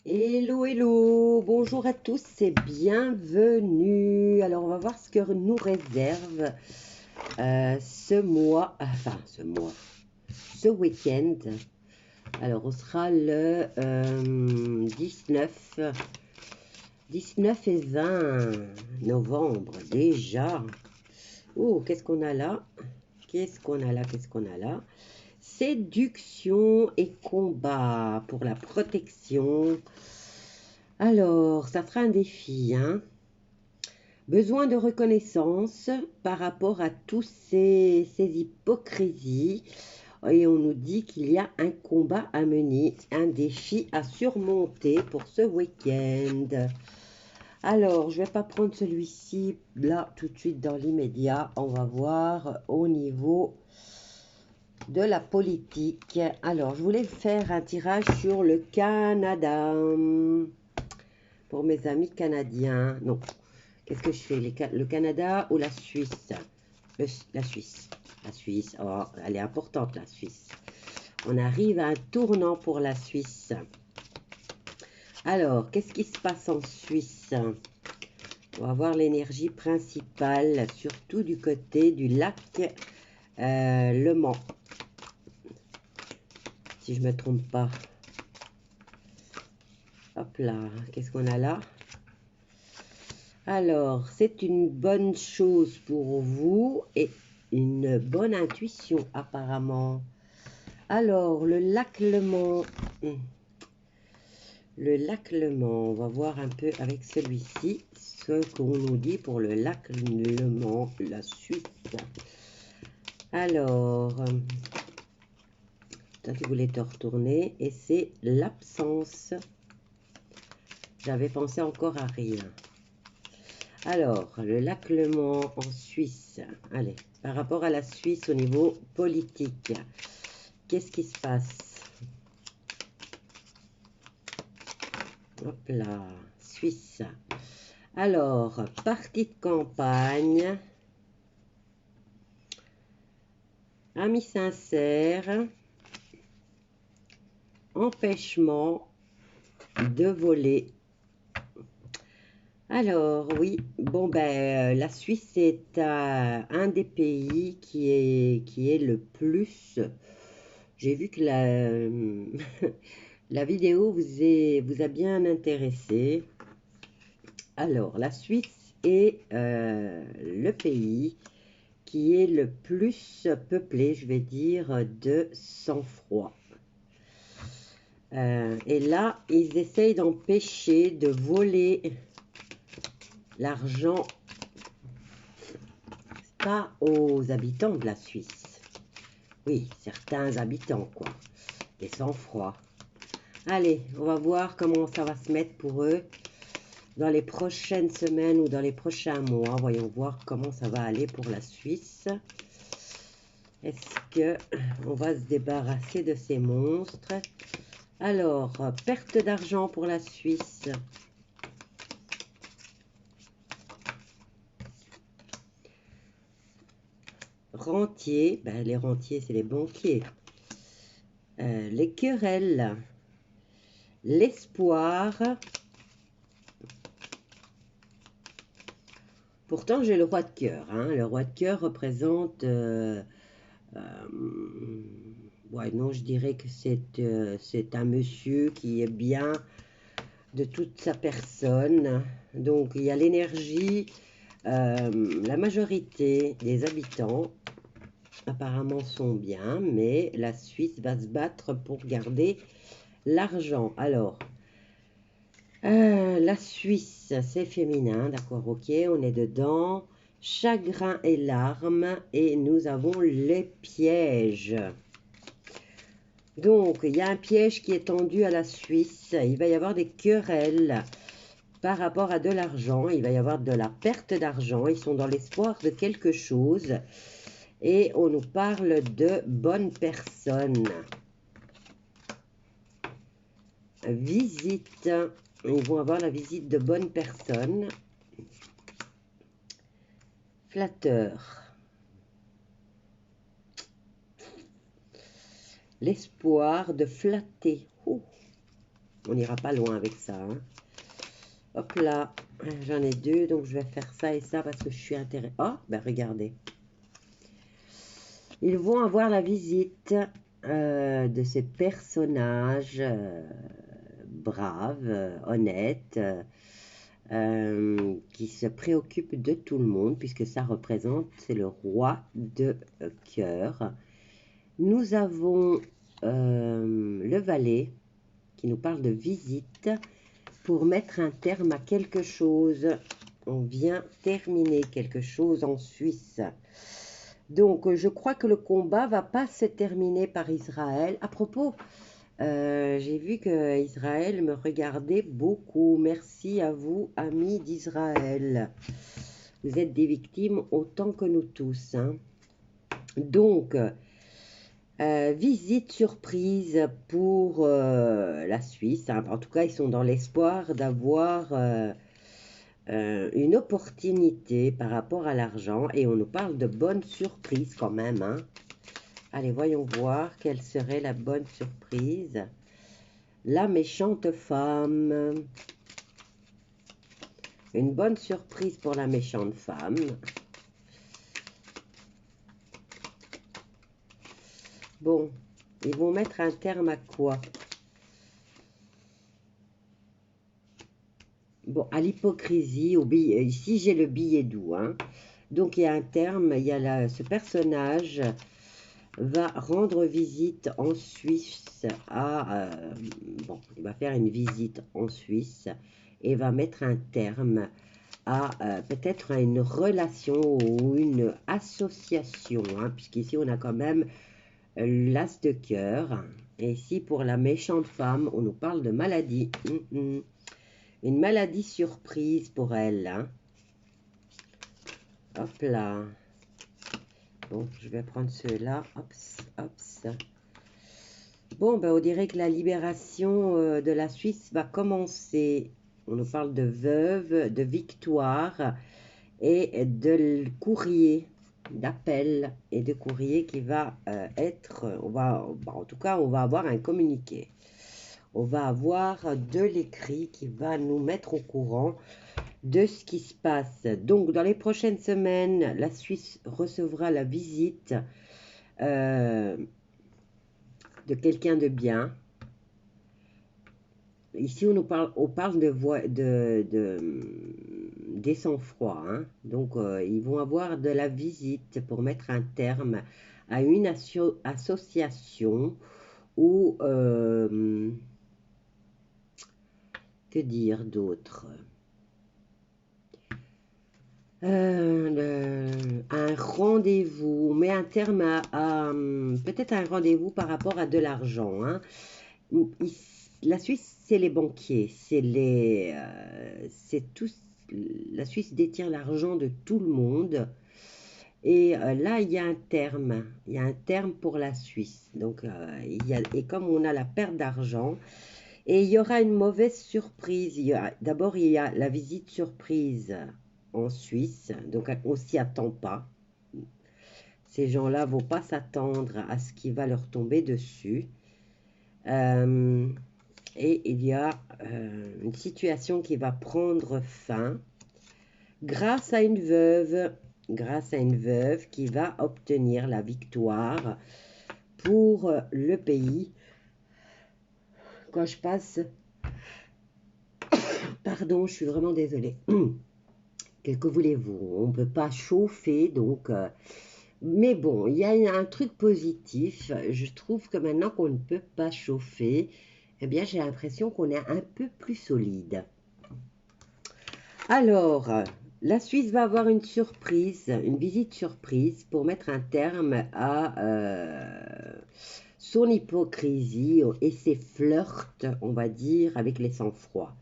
Hello, hello, bonjour à tous et bienvenue. Alors, on va voir ce que nous réserve ce week-end. Alors, on sera le 19 et 20 novembre déjà. Oh, qu'est-ce qu'on a là? Qu'est-ce qu'on a là? Qu'est-ce qu'on a là? Séduction et combat pour la protection. Alors, ça sera un défi, hein. Besoin de reconnaissance par rapport à tous ces hypocrisies. Et on nous dit qu'il y a un combat à mener, un défi à surmonter pour ce week-end. Alors, je ne vais pas prendre celui-ci là tout de suite dans l'immédiat. On va voir au niveau de la politique. Alors, je voulais faire un tirage sur le Canada. Pour mes amis canadiens. Non. Qu'est-ce que je fais? Le Canada ou la Suisse? La Suisse. La Suisse. Oh, elle est importante, la Suisse. On arrive à un tournant pour la Suisse. Alors, qu'est-ce qui se passe en Suisse? On va voir l'énergie principale, surtout du côté du lac Le Mans. Si je ne me trompe pas. Hop là, qu'est-ce qu'on a là? Alors, c'est une bonne chose pour vous et une bonne intuition apparemment. Alors, le lac Le Mans. Le lac Le Mans, on va voir un peu avec celui-ci ce qu'on nous dit pour le lac Le Mans, la Suisse. Alors, toi tu voulais te retourner et c'est l'absence. J'avais pensé encore à rien. Alors, le lac Le Mans en Suisse. Allez, par rapport à la Suisse au niveau politique, qu'est-ce qui se passe? Hop là, Suisse. Alors, partie de campagne, amis sincères, empêchement de voler. Alors, oui, bon, ben, la Suisse est un des pays qui est le plus... J'ai vu que la vidéo vous a bien intéressé. Alors, la Suisse est le pays qui est le plus peuplé, je vais dire, de sang-froid. Et là, ils essayent d'empêcher de voler l'argent, pas aux habitants de la Suisse. Oui, certains habitants, quoi. Des sang-froid. Allez, on va voir comment ça va se mettre pour eux dans les prochaines semaines ou dans les prochains mois. Voyons voir comment ça va aller pour la Suisse. Est-ce que on va se débarrasser de ces monstres? Alors, perte d'argent pour la Suisse. Rentiers, ben, les rentiers, c'est les banquiers. Les querelles. L'espoir. Pourtant, j'ai le roi de cœur. Hein. Le roi de cœur représente... ouais, non, je dirais que c'est un monsieur qui est bien de toute sa personne. Donc, il y a l'énergie. La majorité des habitants apparemment sont bien, mais la Suisse va se battre pour garder l'argent. Alors, la Suisse, c'est féminin, d'accord, ok, on est dedans. Chagrin et larmes, et nous avons les pièges. Donc, il y a un piège qui est tendu à la Suisse. Il va y avoir des querelles par rapport à de l'argent. Il va y avoir de la perte d'argent. Ils sont dans l'espoir de quelque chose. Et on nous parle de bonnes personnes. Visite. Ils vont avoir la visite de bonnes personnes. Flatteur. L'espoir de flatter. Oh. On n'ira pas loin avec ça. Hein. Hop là, j'en ai deux, donc je vais faire ça et ça parce que je suis intéressée. Oh, ben regardez. Ils vont avoir la visite de ces personnages braves, honnêtes, qui se préoccupent de tout le monde, puisque ça représente, c'est le roi de cœur. Nous avons le valet qui nous parle de visite pour mettre un terme à quelque chose. On vient terminer quelque chose en Suisse. Donc, je crois que le combat va pas se terminer par Israël. À propos, j'ai vu que Israël me regardait beaucoup. Merci à vous, amis d'Israël. Vous êtes des victimes autant que nous tous. Hein. Donc, visite surprise pour la Suisse. Hein. En tout cas, ils sont dans l'espoir d'avoir une opportunité par rapport à l'argent. Et on nous parle de bonnes surprises quand même. Hein. Allez, voyons voir quelle serait la bonne surprise. La méchante femme. Une bonne surprise pour la méchante femme. Bon, ils vont mettre un terme à quoi? Bon, à l'hypocrisie, au billet. Ici, j'ai le billet doux. Hein. Donc, il y a un terme, il y a ce personnage va rendre visite en Suisse à... bon, il va faire une visite en Suisse et va mettre un terme à peut-être à une relation ou une association, hein, puisqu'ici on a quand même l'as de cœur. Et ici, pour la méchante femme, on nous parle de maladie. Une maladie surprise pour elle. Hein. Hop là. Bon, je vais prendre ceux-là. Hops, hops. Bon, ben, on dirait que la libération de la Suisse va commencer. On nous parle de veuve, de victoire et de courrier, d'appel et de courrier qui va être... en tout cas, on va avoir un communiqué. On va avoir de l'écrit qui va nous mettre au courant de ce qui se passe. Donc, dans les prochaines semaines, la Suisse recevra la visite de quelqu'un de bien. Ici, on parle des sang-froid. Hein. Donc, ils vont avoir de la visite pour mettre un terme à une association ou... que dire d'autre? Un rendez-vous, on met un terme à peut-être un rendez-vous par rapport à de l'argent. Hein. La Suisse, c'est les banquiers, la Suisse détient l'argent de tout le monde. Et là, il y a un terme pour la Suisse. Donc, et comme on a la perte d'argent, et il y aura une mauvaise surprise. D'abord, il y a la visite surprise en Suisse, donc on s'y attend pas. Ces gens-là vont pas s'attendre à ce qui va leur tomber dessus. Et il y a une situation qui va prendre fin grâce à une veuve qui va obtenir la victoire pour le pays. Quand je passe... Pardon, je suis vraiment désolée. Que voulez-vous? On ne peut pas chauffer, donc... mais bon, il y a un truc positif. Je trouve que maintenant qu'on ne peut pas chauffer, eh bien, j'ai l'impression qu'on est un peu plus solide. Alors, la Suisse va avoir une surprise, une visite surprise pour mettre un terme à son hypocrisie et ses flirts, on va dire, avec les sang-froid.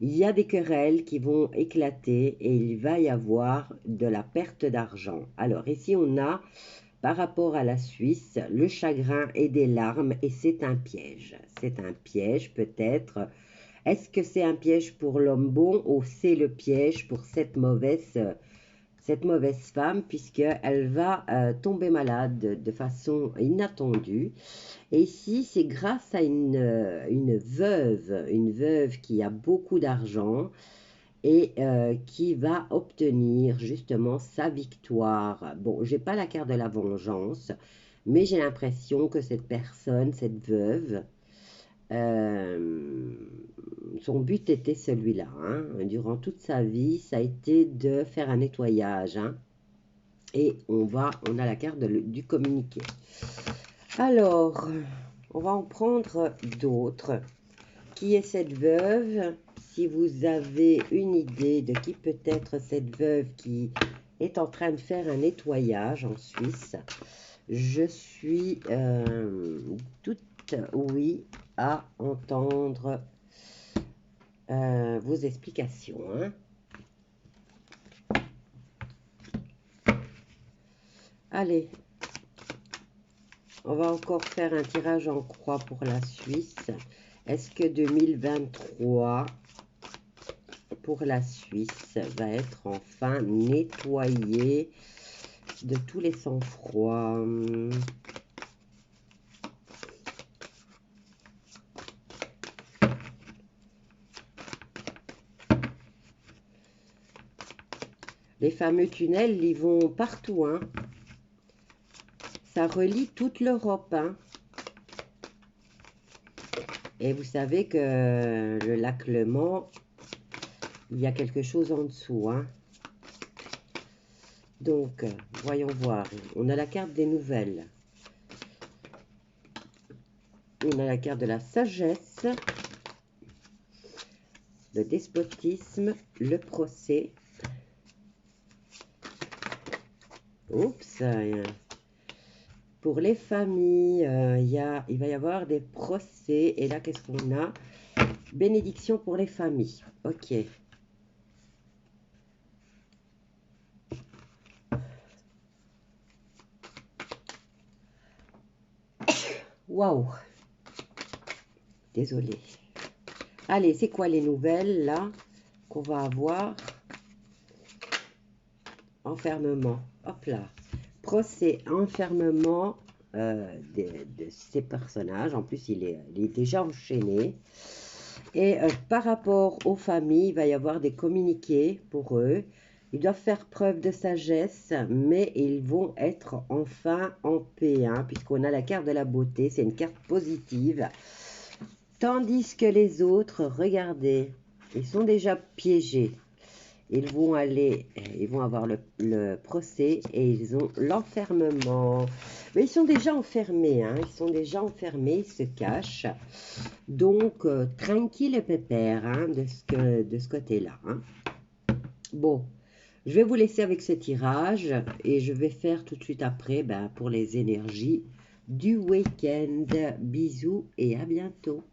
Il y a des querelles qui vont éclater et il va y avoir de la perte d'argent. Alors ici, on a, par rapport à la Suisse, le chagrin et des larmes et c'est un piège. C'est un piège peut-être. Est-ce que c'est un piège pour l'homme bon ou c'est le piège pour cette mauvaise cette mauvaise femme, puisqu'elle va tomber malade de façon inattendue. Et ici, c'est grâce à une veuve qui a beaucoup d'argent et qui va obtenir justement sa victoire. Bon, j'ai pas la carte de la vengeance, mais j'ai l'impression que cette personne, cette veuve, son but était celui-là, hein. Durant toute sa vie, ça a été de faire un nettoyage, hein. Et on a la carte du communiqué. Alors, on va en prendre d'autres. Qui est cette veuve? Si vous avez une idée de qui peut être cette veuve qui est en train de faire un nettoyage en Suisse, je suis toute oui à entendre vos explications, hein. Allez, on va encore faire un tirage en croix pour la Suisse. Est-ce que 2023 pour la Suisse va être enfin nettoyé de tous les sang-froids? Les fameux tunnels, ils vont partout, hein. Ça relie toute l'Europe, hein. Et vous savez que le lac Le Mans, il y a quelque chose en dessous, hein. Donc, voyons voir. On a la carte des nouvelles. On a la carte de la sagesse, le despotisme, le procès. Oups. Pour les familles, il va y avoir des procès. Et là, qu'est-ce qu'on a? Bénédiction pour les familles. Ok. Waouh. Désolée. Allez, c'est quoi les nouvelles, là, qu'on va avoir? Enfermement. Hop là. Procès, enfermement de ces personnages. En plus, il est déjà enchaîné. Et par rapport aux familles, il va y avoir des communiqués pour eux. Ils doivent faire preuve de sagesse, mais ils vont être enfin en paix, hein, puisqu'on a la carte de la beauté. C'est une carte positive. Tandis que les autres, regardez, ils sont déjà piégés. Ils vont avoir le procès et ils ont l'enfermement. Mais ils sont déjà enfermés, hein. Ils sont déjà enfermés, ils se cachent. Donc, tranquille et pépère, hein, de ce côté-là, hein. Bon, je vais vous laisser avec ce tirage et je vais faire tout de suite après pour les énergies du week-end. Bisous et à bientôt.